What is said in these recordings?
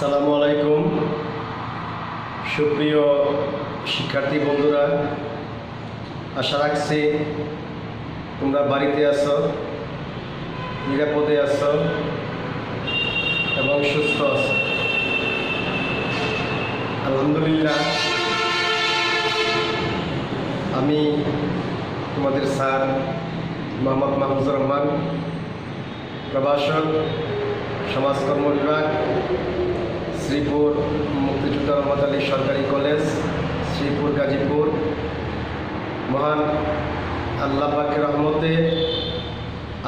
আসসালামু আলাইকুম। সুপ্রিয় শিক্ষার্থী বন্ধুরা, আশা রাখছি তোমরা বাড়িতে আছো, নিরাপদে আছো এবং সুস্থ আছো। আলহামদুলিল্লাহ, আমি তোমাদের স্যার মোহাম্মদ মাহফুজুর রহমান, প্রভাষক, সমাজকর্ম বিভাগ, শ্রীপুর মুক্তিযোদ্ধা রহমত আলী সরকারি কলেজ, শ্রীপুর গাজীপুর। মহান আল্লাহ পাকের রহমতে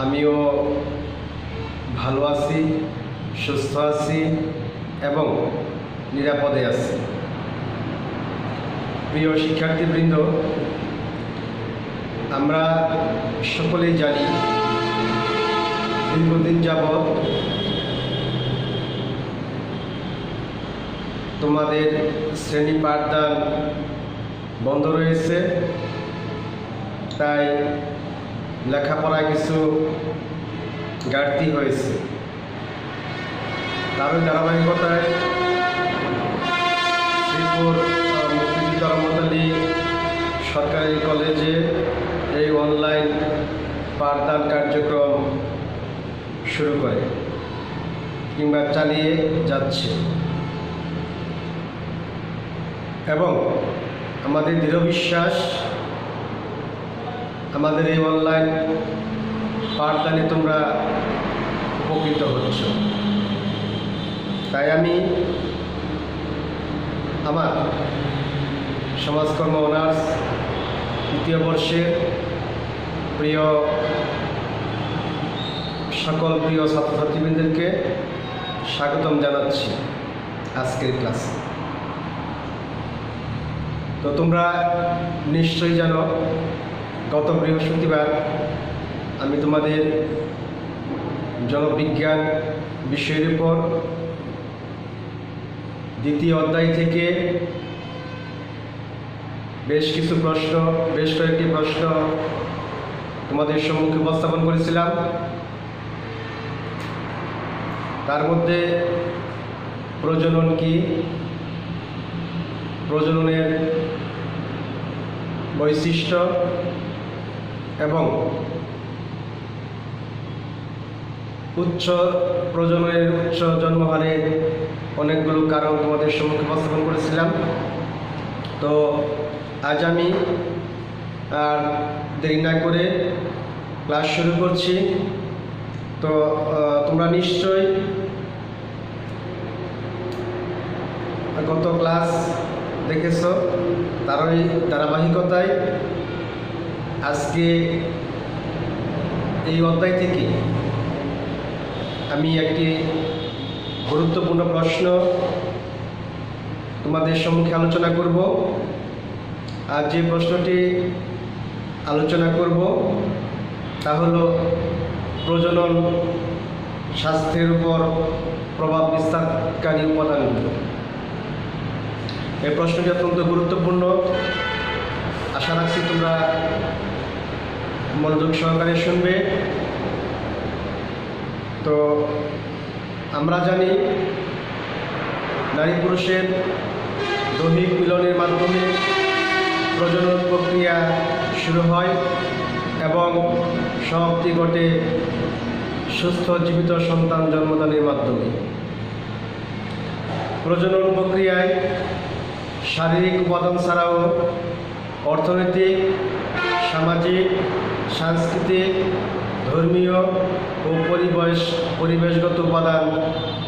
আমিও ভালো আছি, সুস্থ আছি এবং নিরাপদে আছি। প্রিয় শিক্ষার্থীবৃন্দ, আমরা সকলেই জানি দীর্ঘদিন যাবৎ তোমাদের শ্রেণী পাঠদান বন্ধ রয়েছে, তাই লেখাপড়ায় কিছু ঘাটতি হয়েছে। তারই ধারাবাহিকতায় শ্রীপুর মুক্তিযোদ্ধা রহমত আলী সরকারি কলেজে এই অনলাইন পাঠদান কার্যক্রম শুরু করে কিংবা চালিয়ে যাচ্ছে এবং আমাদের দৃঢ় বিশ্বাস আমাদের এই অনলাইন পাঠদানে তোমরা উপকৃত হচ্ছ। তাই আমি আমার সমাজকর্ম অনার্স তৃতীয় বর্ষের সকল প্রিয় ছাত্রছাত্রীবৃন্দকে স্বাগতম জানাচ্ছি আজকের ক্লাসে। তো তোমরা নিশ্চয়ই জানো, গত বৃহস্পতিবার আমি তোমাদের জনবিজ্ঞান বিষয়ের উপর দ্বিতীয় অধ্যায় থেকে বেশ কয়েকটি প্রশ্ন তোমাদের সম্মুখে উপস্থাপন করেছিলাম। তার মধ্যে প্রজনন কি, প্রজননের বৈশিষ্ট্য এবং উচ্চ জন্মহারের অনেকগুলো কারণ তোমাদের সম্মুখে উপস্থাপন করেছিলাম। তো আজ আমি আর দেরি না করে ক্লাস শুরু করছি। তো তোমরা নিশ্চয়ই গত ক্লাস দেখেছ, তারই ধারাবাহিকতায় আজকে এই অধ্যায় থেকে আমি একটি গুরুত্বপূর্ণ প্রশ্ন তোমাদের সম্মুখে আলোচনা করব। আর যে প্রশ্নটি আলোচনা করব তা হলো প্রজনন স্বাস্থ্যের উপর প্রভাব বিস্তারকারী উপাদানগুলো। এই প্রশ্নটি অত্যন্ত গুরুত্বপূর্ণ। আশা রাখছি তোমরা মনোযোগ সহকারে শুনবে। তো আমরা জানি নারী পুরুষের দৈহিক মিলনের মাধ্যমে প্রজনন প্রক্রিয়া শুরু হয় এবং সমাপ্তি ঘটে সুস্থ জীবিত সন্তান জন্মদানের মাধ্যমে। প্রজনন প্রক্রিয়ায় শারীরিক উপাদান ছাড়াও অর্থনৈতিক, সামাজিক, সাংস্কৃতিক, ধর্মীয় ও পরিবেশগত উপাদান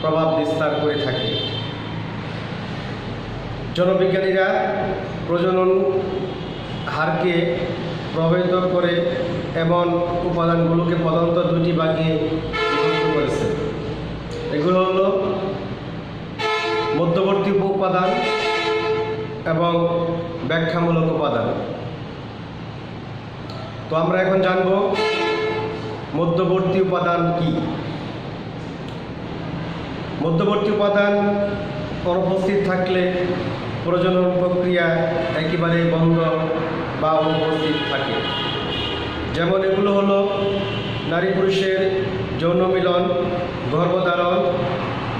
প্রভাব বিস্তার করে থাকে। জনবিজ্ঞানীরা প্রজনন হারকে প্রভাবিত করে এমন উপাদানগুলোকে প্রধানত দুটি ভাগে বিভক্ত করেছে। এগুলো হলো মধ্যবর্তী উপাদান এবং ব্যাখ্যামূলক উপাদান। তো আমরা এখন জানব মধ্যবর্তী উপাদান কি। মধ্যবর্তী উপাদান অনুপস্থিত থাকলে প্রজনন প্রক্রিয়া একেবারে বন্ধ বা অনুপস্থিত থাকে। যেমন এগুলো হলো নারী পুরুষের যৌন মিলন, গর্ভধারণ,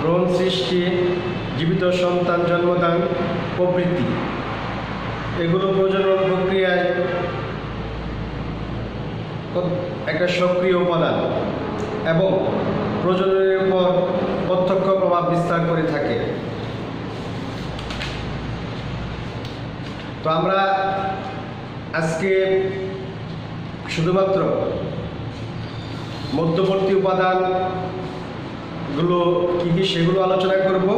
ভ্রূণ সৃষ্টি, জীবিত সন্তান জন্মদান প্রভৃতি। এগুলো প্রজনন প্রক্রিয়ায় একটা সক্রিয় উপাদান এবং প্রজননের উপর প্রত্যক্ষ প্রভাব বিস্তার করে থাকে। তো আমরা আজকে শুধুমাত্র মধ্যবর্তী উপাদানগুলো কী কী সেগুলো আলোচনা করব।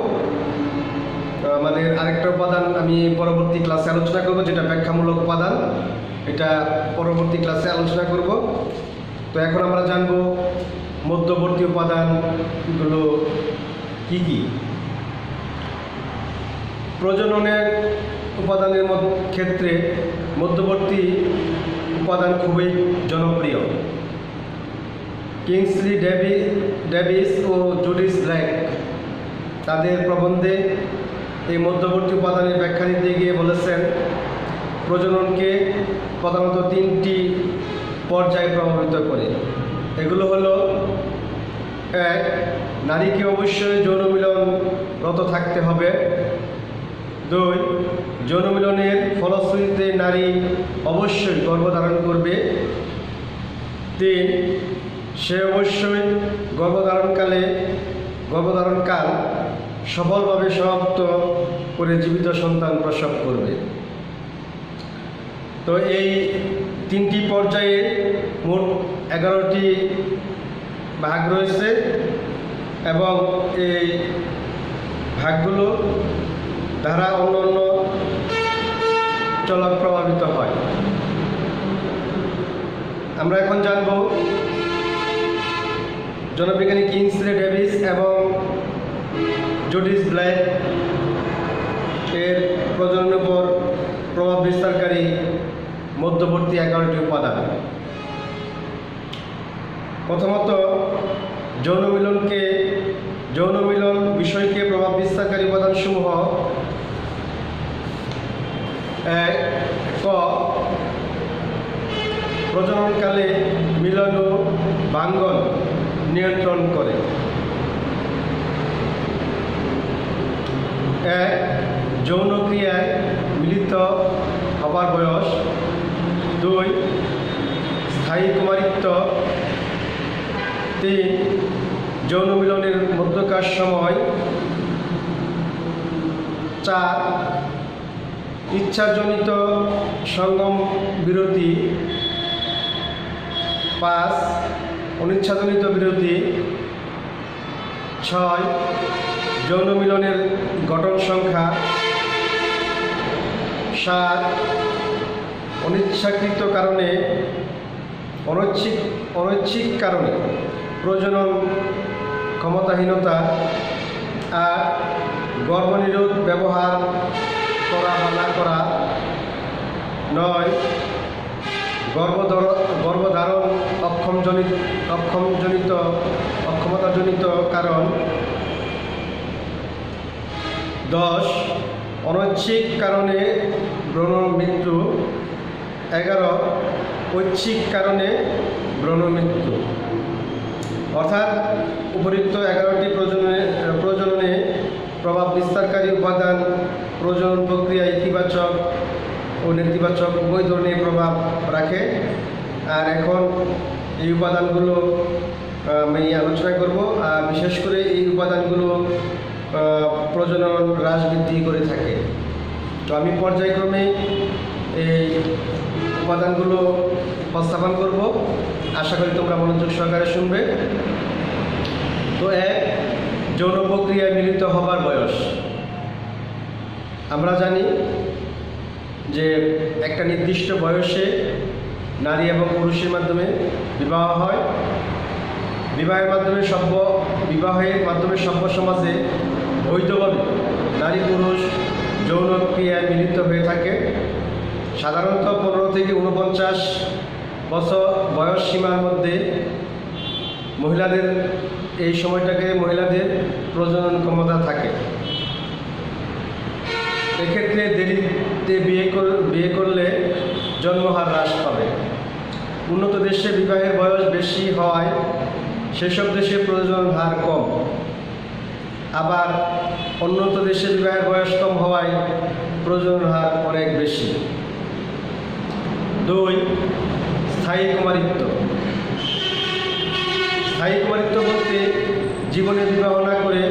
আমাদের আরেকটা উপাদান আমি পরবর্তী ক্লাসে আলোচনা করব, যেটা ব্যাখ্যামূলক উপাদান, এটা পরবর্তী ক্লাসে আলোচনা করব। তো এখন আমরা জানব মধ্যবর্তী উপাদানগুলো কী কী। প্রজননের উপাদানের ক্ষেত্রে মধ্যবর্তী উপাদান খুবই জনপ্রিয়। কিংসলি ডেভিস ও জুডিস ব্ল্যাক তাদের প্রবন্ধে এই মধ্যবর্তী উপাদানের ব্যাখ্যা দিতে গিয়ে বলেছেন, প্রজননকে প্রধানত 3টি পর্যায়ে প্রভাবিত করে। এগুলো হলো: 1. নারীকে অবশ্যই যৌন মিলনরত থাকতে হবে। 2. যৌন মিলনের ফলশ্রুতিতে নারী অবশ্যই গর্ভধারণ করবে। 3. সে অবশ্যই গর্ভধারণকাল সফলভাবে সমাপ্ত করে জীবিত সন্তান প্রসব করবে। তো এই 3টি পর্যায়ে মোট 11টি ভাগ রয়েছে এবং এই ভাগগুলো দ্বারা অন্যান্য চলক প্রভাবিত হয়। আমরা এখন জানব জনবিজ্ঞানী কিংসলি ডেভিস এবং জুডিস ব্ল্যাক এর প্রজননের উপর প্রভাব বিস্তারকারী মধ্যবর্তী 11টি উপাদান। প্রথমত, যৌন মিলন বিষয়কে প্রভাব বিস্তারকারী উপাদানসমূহ: 1. ক. প্রজননকালে মিলন ও ভাঙ্গন নিয়ন্ত্রণ করে। 1. যৌন ক্রিয়ায় মিলিত হবার বয়স। 2. স্থায়ী কুমারিত্ব। 3. যৌন মিলনের মধ্যকার সময়। 4. ইচ্ছাজনিত সঙ্গম বিরতি। 5. অনিচ্ছাজনিত বিরতি। 6. যৌন মিলনের গঠন সংখ্যা। 7. অনিচ্ছাকৃত কারণে অনৈচ্ছিক কারণে প্রজনন ক্ষমতাহীনতা। 8. গর্ভনিরোধ ব্যবহার করা বা না করা। 9. গর্ভধারণ অক্ষমতাজনিত কারণ। 10. অনৈচ্ছিক কারণে ভ্রূণ মৃত্যু। 11. ঐচ্ছিক কারণে ভ্রূণ মৃত্যু। অর্থাৎ উপরিক্ত 11টি প্রজননে প্রভাব বিস্তারকারী উপাদান প্রজনন প্রক্রিয়া ইতিবাচক ও নেতিবাচক উভয় ধরনের প্রভাব রাখে। আর এখন এই উপাদানগুলো আমি আলোচনা করব। আর বিশেষ করে এই উপাদানগুলো প্রজনন হ্রাস বৃদ্ধি করে থাকে। তো আমি পর্যায়ক্রমে এই উপাদানগুলো উপস্থাপন করব, আশা করি তোমরা মনোযোগ সহকারে শুনবে। তো 1. যৌন প্রক্রিয়ায় মিলিত হবার বয়স। আমরা জানি যে একটা নির্দিষ্ট বয়সে নারী এবং পুরুষের মাধ্যমে বিবাহ হয়। বিবাহের মাধ্যমে সভ্য সমাজে বৈধভাবে নারী পুরুষ যৌন ক্রিয়ায় মিলিত হয়ে থাকে। সাধারণত 15 থেকে 49 বছর বয়স সীমার মধ্যে এই সময়টাকে মহিলাদের প্রজনন ক্ষমতা থাকে। এক্ষেত্রে দেরিতে বিয়ে করলে জন্মহার হ্রাস পাবে। উন্নত দেশে বিবাহের বয়স বেশি হওয়ায় সেসব দেশে প্রজনন হার কম। আবার উন্নত দেশে বিবাহের বয়স কম হওয়ায় প্রজনন হার অনেক বেশি। 2. স্থায়ী কুমারিত্ব। স্থায়ী কুমারিত্ব বলতে জীবনে বিবাহ না করে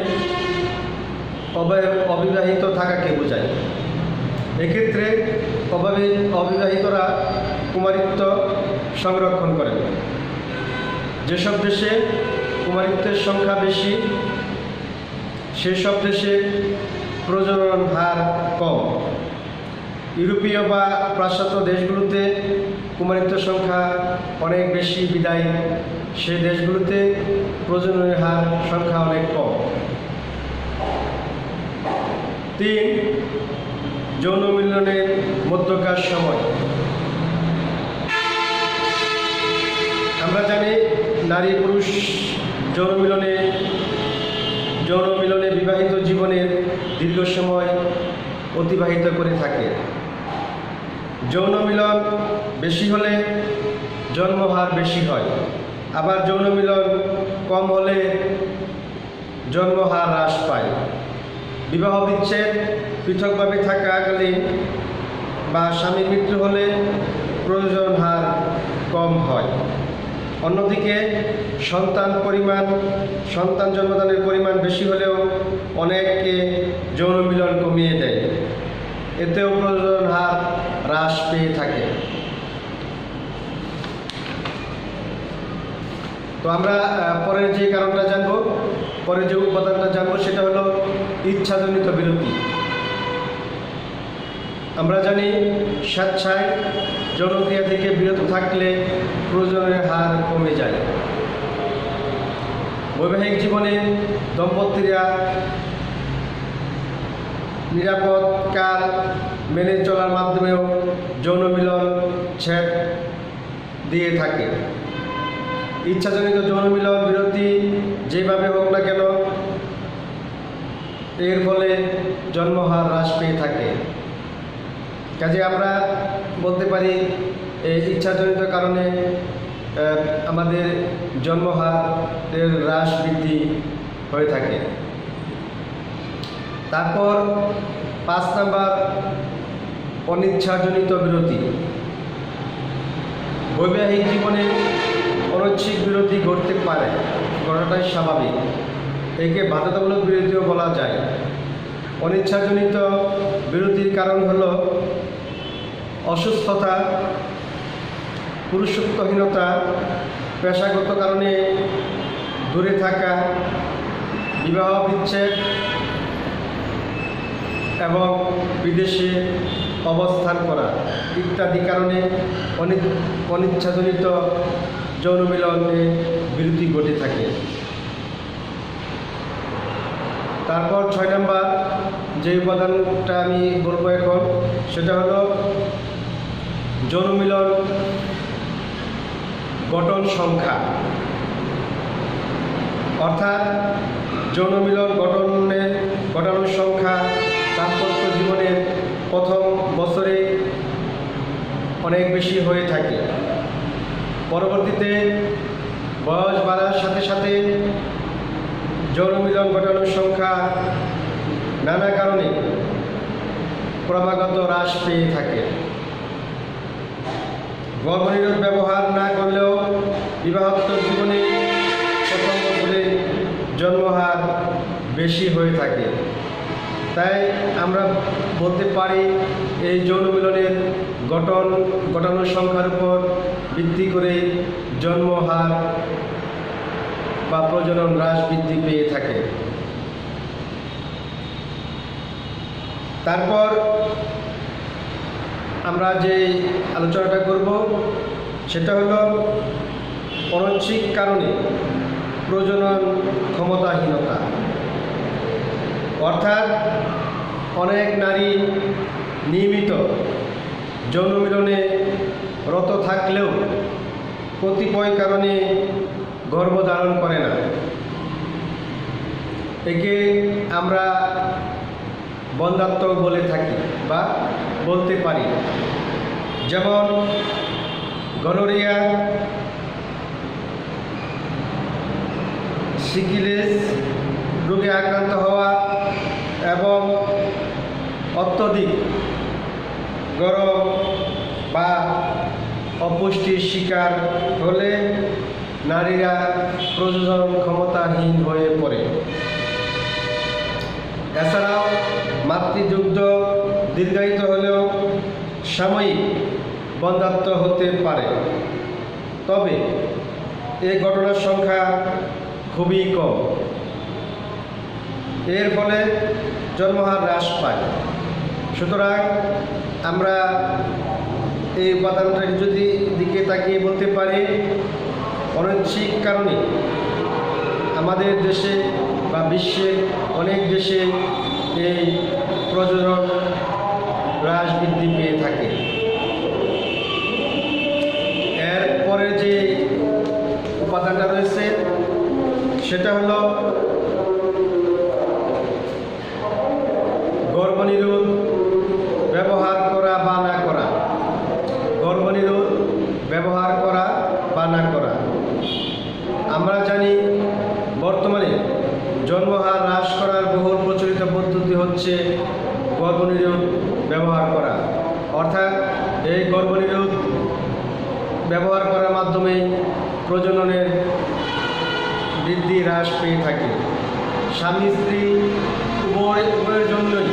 অবিবাহিত থাকাকে বোঝায়। এক্ষেত্রে অবিবাহিতরা কুমারিত্ব সংরক্ষণ করেন। যেসব দেশে কুমারিত্বের সংখ্যা বেশি সেসব দেশে প্রজনন হার কম। ইউরোপীয় বা পাশ্চাত্য দেশগুলোতে কুমারিত্বের সংখ্যা অনেক বেশি বিদায় সে দেশগুলোতে প্রজননের হার সংখ্যা অনেক কম। 3. যৌন মিলনের মধ্যকার সময়। আমরা জানি নারী পুরুষ যৌন মিলনে বিবাহিত জীবনের দীর্ঘ সময় অতিবাহিত করে থাকে। যৌন মিলন বেশি হলে জন্মহার বেশি হয়, আবার যৌন মিলন কম হলে জন্মহার হ্রাস পায়। বিবাহ বিচ্ছেদ, পৃথকভাবে থাকাকালীন বা স্বামীর মৃত্যু হলে প্রজনন হার কম হয়। অন্যদিকে সন্তান জন্মদানের পরিমাণ বেশি হলেও অনেককে যৌন মিলন কমিয়ে দেয়, এতেও প্রজনন হার হ্রাস পেয়ে থাকে। তো আমরা পরের যে কারণটা জানবো, পরের যে উপাদানটা জানবো সেটা হলো ইচ্ছাজনিত বিরতি। আমরা জানি স্বেচ্ছায় যৌনক্রিয়া থেকে বিরত থাকলে প্রজননের হার কমে যায়। বৈবাহিক জীবনে দম্পতিরা নিরাপদ কাল মেনে চলার মাধ্যমেও যৌন মিলন ছেদ দিয়ে থাকে। ইচ্ছাজনিত যৌন মিলন বিরতি যেভাবে হোক না কেন এর ফলে জন্মহার হ্রাস পেয়ে থাকে। কাজে আমরা বলতে পারি এই ইচ্ছাজনিত কারণে আমাদের জন্মহারের হ্রাস বৃদ্ধি হয়ে থাকে। তারপর 5 নাম্বার অনিচ্ছাজনিত বিরতি। বৈবাহিক জীবনে অনৈচ্ছিক বিরতি ঘটতে পারে, ঘটাটাই স্বাভাবিক। একে বাধ্যতামূলক বিরতিও বলা যায়। অনিচ্ছাজনিত বিরতির কারণ হলো অসুস্থতা, পুরুষত্বহীনতা, পেশাগত কারণে দূরে থাকা, বিবাহ বিচ্ছেদ এবং বিদেশে অবস্থান করা ইত্যাদি কারণে অনিচ্ছাজনিত যৌন মিলনে বিরতি ঘটে থাকে। তারপর 6 নাম্বার যে উপাদানটা আমি বলবো এখন সেটা হলো যৌন মিলন গঠন সংখ্যা। অর্থাৎ যৌন মিলন ঘটানোর সংখ্যা দাম্পত্য জীবনের প্রথম বছরে অনেক বেশি হয়ে থাকে। পরবর্তীতে বয়স বাড়ার সাথে সাথে যৌন মিলন ঘটানোর সংখ্যা নানা কারণে ক্রমাগত হ্রাস পেয়ে থাকে। গর্ভনিরোধক ব্যবহার না করলেও বিবাহোত্তর জীবনে প্রথম বছরে জন্মহার বেশি হয়ে থাকে। তাই আমরা বলতে পারি এই যৌন মিলনের ঘটানোর সংখ্যার উপর ভিত্তি করে জন্মহার বা প্রজনন হ্রাস বৃদ্ধি পেয়ে থাকে। তারপর আমরা যে আলোচনাটা করব সেটা হলো অনৈচ্ছিক কারণে প্রজনন ক্ষমতাহীনতা। অর্থাৎ অনেক নারী নিয়মিত যৌন মিলনে রত থাকলেও কতিপয় কারণে গর্ভধারণ করে না। একে আমরা বন্ধ্যাত্ব বলে থাকি বা বলতে পারি। যেমন গনোরিয়া, সিফিলিস রোগে আক্রান্ত হওয়া এবং অত্যধিক গরম বা অপুষ্টির শিকার হলে নারীরা প্রজনন ক্ষমতাহীন হয়ে পড়ে। এছাড়াও মাতৃদুগ্ধ দীর্ঘায়িত হলেও সাময়িক বন্ধ্যাত্ব হতে পারে, তবে এই ঘটনার সংখ্যা খুবই কম। এর ফলে জন্মহার হ্রাস পায়। সুতরাং আমরা এই উপাদানটাকে যদি দিকে তাকিয়ে বলতে পারি, অনৈচ্ছিক কারণে আমাদের দেশে বা বিশ্বের অনেক দেশে এই প্রজনন হ্রাস বৃদ্ধি পেয়ে থাকে। এরপরে যে উপাদানটা রয়েছে সেটা হলো গর্ভনিরোধ ব্যবহার করা বা না করা। গর্ভনিরোধ ব্যবহার করা বা না করা। আমরা জানি বর্তমানে জন্মহার হ্রাস করার বহুল প্রচলিত পদ্ধতি হচ্ছে গর্ভনিরোধ ব্যবহার করা। অর্থাৎ এই গর্ভনিরোধ ব্যবহার করার মাধ্যমে প্রজননের বৃদ্ধি হ্রাস পেয়ে থাকে। স্বামী স্ত্রী উভয়ের জন্যই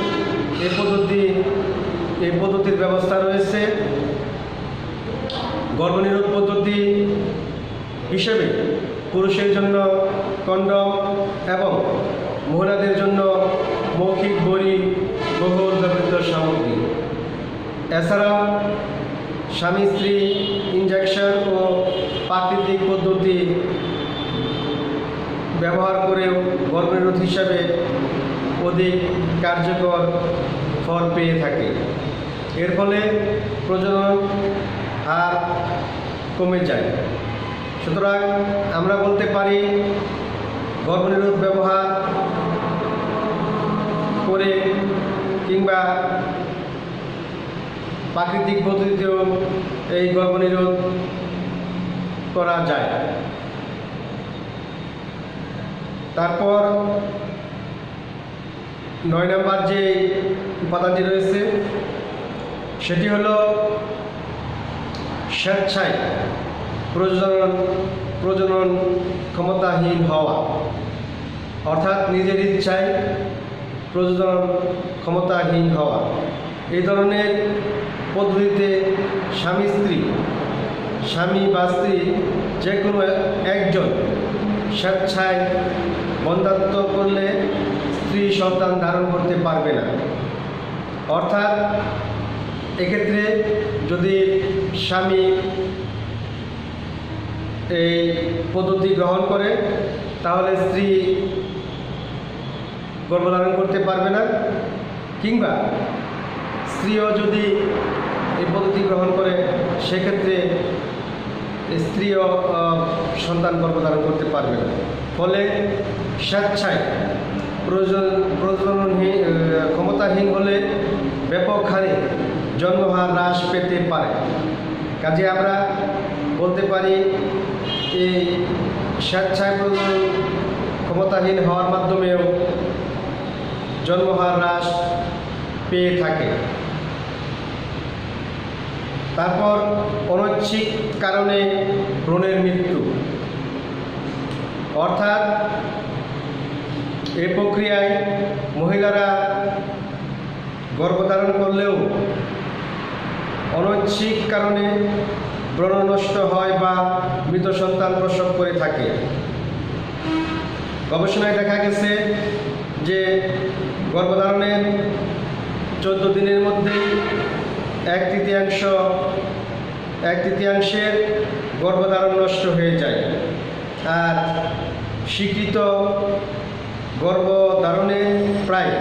এই পদ্ধতির ব্যবস্থা রয়েছে। গর্ভনিরোধ পদ্ধতি হিসেবে পুরুষের জন্য কন্ডম এবং মহিলাদের জন্য মৌখিক বড়ি বহুল ব্যবহৃত সামগ্রী। এছাড়াও স্বামী স্ত্রী ইনজেকশন ও প্রাকৃতিক পদ্ধতি ব্যবহার করেও গর্ভনিরোধ হিসাবে অধিক কার্যকর ফল পেয়ে থাকে। এর ফলে প্রজনন হার কমে যায়। সুতরাং আমরা বলতে পারি গর্ভনিরোধ ব্যবহার করে কিংবা প্রাকৃতিক পদ্ধতিতেও এই গর্ভনিরোধ করা যায়। তারপর 9 নম্বর যে উপাদানটি রয়েছে সেটি হলো স্বেচ্ছায় প্রজনন ক্ষমতাহীন হওয়া। অর্থাৎ নিজের ইচ্ছায় প্রজনন ক্ষমতাহীন হওয়া। এই ধরনের পদ্ধতিতে স্বামী বা স্ত্রী যে কোনো একজন স্বেচ্ছায় বন্ধ্যাত্ব করলে স্ত্রী সন্তান ধারণ করতে পারবে না। অর্থাৎ এক্ষেত্রে যদি স্বামী এই পদ্ধতি গ্রহণ করে তাহলে স্ত্রী গর্ভধারণ করতে পারবে না, কিংবা স্ত্রীও যদি এই পদ্ধতি গ্রহণ করে সেক্ষেত্রে স্ত্রীও সন্তান গর্ভধারণ করতে পারবে না। ফলে স্বেচ্ছায় প্রজনন ক্ষমতাহীন হলে ব্যাপক হারে জন্মহার হ্রাস পেতে পারে। কাজে আমরা বলতে পারি এই স্বেচ্ছায় প্রজনন ক্ষমতাহীন হওয়ার মাধ্যমেও জন্মহার হ্রাস পেয়ে থাকে। তারপর অনৈচ্ছিক কারণে ভ্রূণের মৃত্যু। অর্থাৎ এই প্রক্রিয়ায় মহিলারা গর্ভধারণ করলেও অনৈচ্ছিক কারণে ভ্রূণ নষ্ট হয় বা মৃত সন্তান প্রসব করে থাকে। গবেষণায় দেখা গেছে যে গর্ভধারণের 14 দিনের মধ্যে এক তৃতীয়াংশের গর্ভধারণ নষ্ট হয়ে যায়। আর স্বীকৃত গর্ভধারণের প্রায়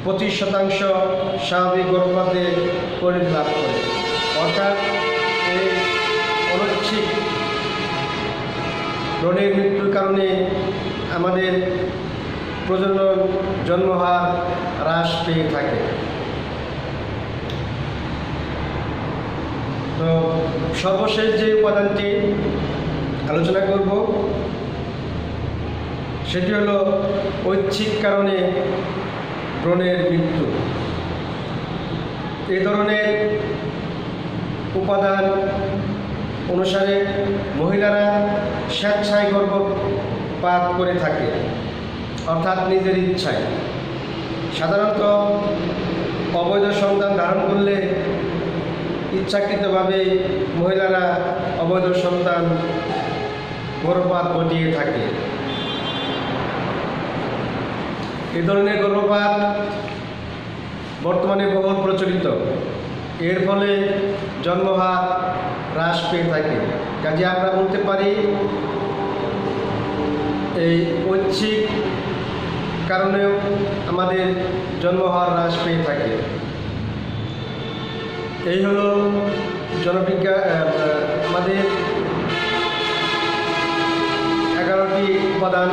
25% স্বাভাবিক গর্ভপাতে পরিণতি লাভ করে। অর্থাৎ এই অনৈচ্ছিক ভ্রূণের মৃত্যুর কারণে আমাদের প্রজনন জন্মহার হ্রাস পেয়ে থাকে। তো সর্বশেষ যে উপাদানটি আলোচনা করব সেটি হলো ঐচ্ছিক কারণে ভ্রূণের মৃত্যু। এই ধরনের উপাদান অনুসারে মহিলারা স্বেচ্ছায় গর্ভপাত করে থাকে, অর্থাৎ নিজের ইচ্ছায়। সাধারণত অবৈধ সন্তান ধারণ করলে ইচ্ছাকৃতভাবে মহিলারা অবৈধ সন্তান গর্ভপাত ঘটিয়ে থাকে। এই ধরনের গর্ভপাত বর্তমানে বহুল প্রচলিত। এর ফলে জন্মহার হ্রাস পেয়ে থাকে। কাজে আমরা বলতে পারি এই ঐচ্ছিক কারণেও আমাদের জন্মহার হ্রাস পেয়ে থাকে। এই হলো আমাদের 11টি উপাদান।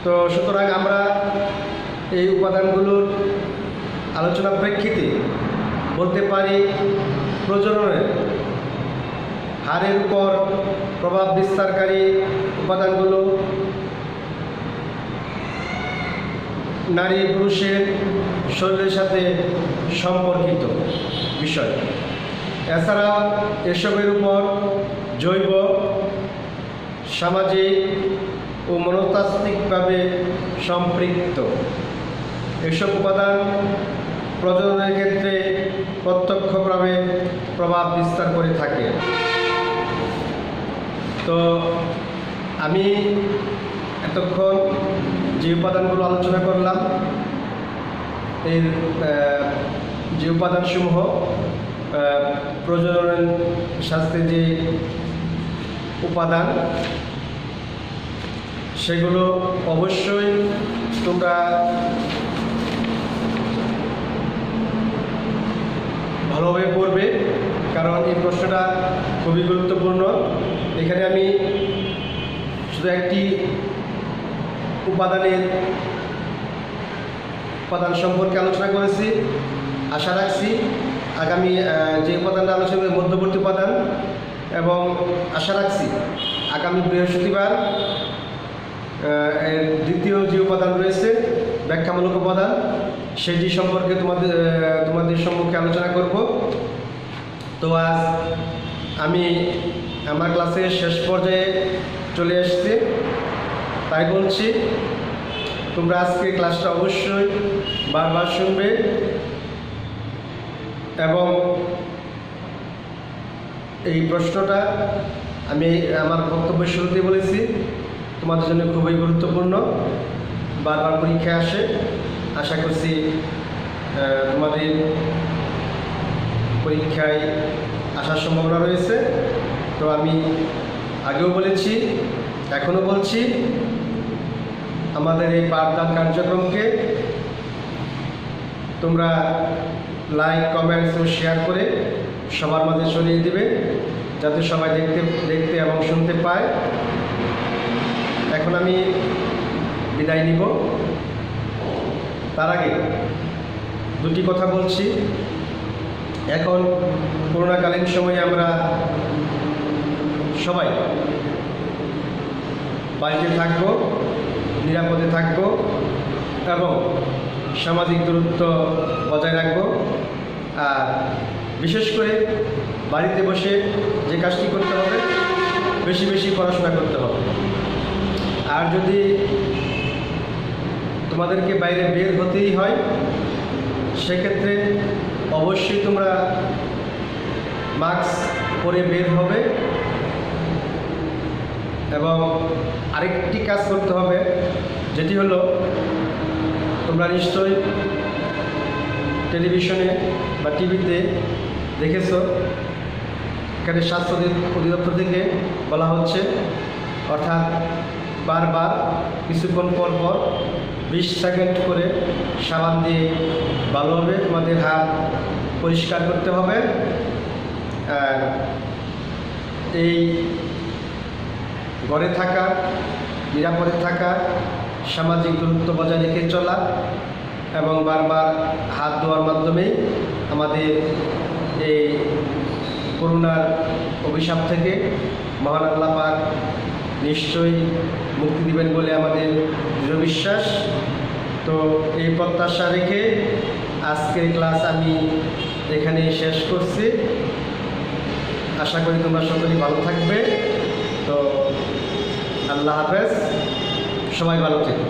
তো সুতরাং আমরা এই উপাদানগুলোর আলোচনার প্রেক্ষিতে বলতে পারি প্রজননের হারের উপর প্রভাব বিস্তারকারী উপাদানগুলো নারী পুরুষের শরীরের সাথে সম্পর্কিত বিষয়। এছাড়া এসবের উপর জৈব, সামাজিক ও মনস্তাত্ত্বিকভাবে সম্পৃক্ত। এসব উপাদান প্রজননের ক্ষেত্রে প্রত্যক্ষভাবে প্রভাব বিস্তার করে থাকে। তো আমি এতক্ষণ যে উপাদানগুলো আলোচনা করলাম, এই যে উপাদানসমূহ প্রজনন শাস্ত্রে যে উপাদান, সেগুলো অবশ্যই তোমরা ভালোভাবে পড়বে, কারণ এই প্রশ্নটা খুবই গুরুত্বপূর্ণ। এখানে আমি শুধু একটি উপাদান সম্পর্কে আলোচনা করেছি। আশা রাখছি আগামী যে উপাদানটা আলোচনা করি মধ্যবর্তী উপাদান, এবং আশা রাখছি আগামী বৃহস্পতিবার এর দ্বিতীয় যে উপাদান রয়েছে ব্যাখ্যামূলক উপাদান, সেটি সম্পর্কে তোমাদের সম্মুখে আলোচনা করব। তো আজ আমি আমার ক্লাসের শেষ পর্যায়ে চলে এসেছি, তাই বলছি তোমরা আজকে ক্লাসটা অবশ্যই বারবার শুনবে, এবং এই প্রশ্নটা আমি আমার বক্তব্যের শুরুতে বলেছি তোমাদের জন্য খুবই গুরুত্বপূর্ণ, বারবার পরীক্ষায় আসে। আশা করছি তোমাদের পরীক্ষায় আসার সম্ভাবনা রয়েছে। তো আমি আগেও বলেছি, এখনও বলছি, আমাদের এই পাঠদান কার্যক্রমকে তোমরা লাইক, কমেন্টস ও শেয়ার করে সবার মাঝে ছড়িয়ে দিবে, যাতে সবাই দেখতে এবং শুনতে পায়। এখন আমি বিদায় নিব। তার আগে দুটি কথা বলছি। এখন করোনাকালীন সময়ে আমরা সবাই বাড়িতে থাকব, নিরাপদে থাকব এবং সামাজিক দূরত্ব বজায় রাখব। আর বিশেষ করে বাড়িতে বসে যে কাজটি করতে হবে, বেশি বেশি পড়াশোনা করতে হবে। আর যদি তোমাদেরকে বাইরে বের হতেই হয়, সেক্ষেত্রে অবশ্যই তোমরা মাস্ক পরে বের হবে। এবং আরেকটি কাজ করতে হবে, যেটি হলো তোমরা নিশ্চয়ই টেলিভিশনে বা টিভিতে দেখেছো, এখানে স্বাস্থ্য অধিদপ্তর থেকে বলা হচ্ছে, অর্থাৎ বারবার কিছুক্ষণ পর পর 20 সেকেন্ড করে সাবান দিয়ে ভালোভাবে তোমাদের হাত পরিষ্কার করতে হবে। আর এই ঘরে থাকা, নিরাপদে থাকা, সামাজিক দূরত্ব বজায় রেখে চলা এবং বারবার হাত ধোয়ার মাধ্যমেই আমাদের এই করোনার অভিশাপ থেকে মহান আল্লাহ পাক নিশ্চয়ই মুক্তি দিবেন বলে আমাদের দৃঢ় বিশ্বাস। তো এই প্রত্যাশা রেখে আজকের ক্লাস আমি এখানেই শেষ করছি। আশা করি তোমরা সকলেই ভালো থাকবে। তো আল্লাহ হাফেজ, সবাই ভালো থেকো।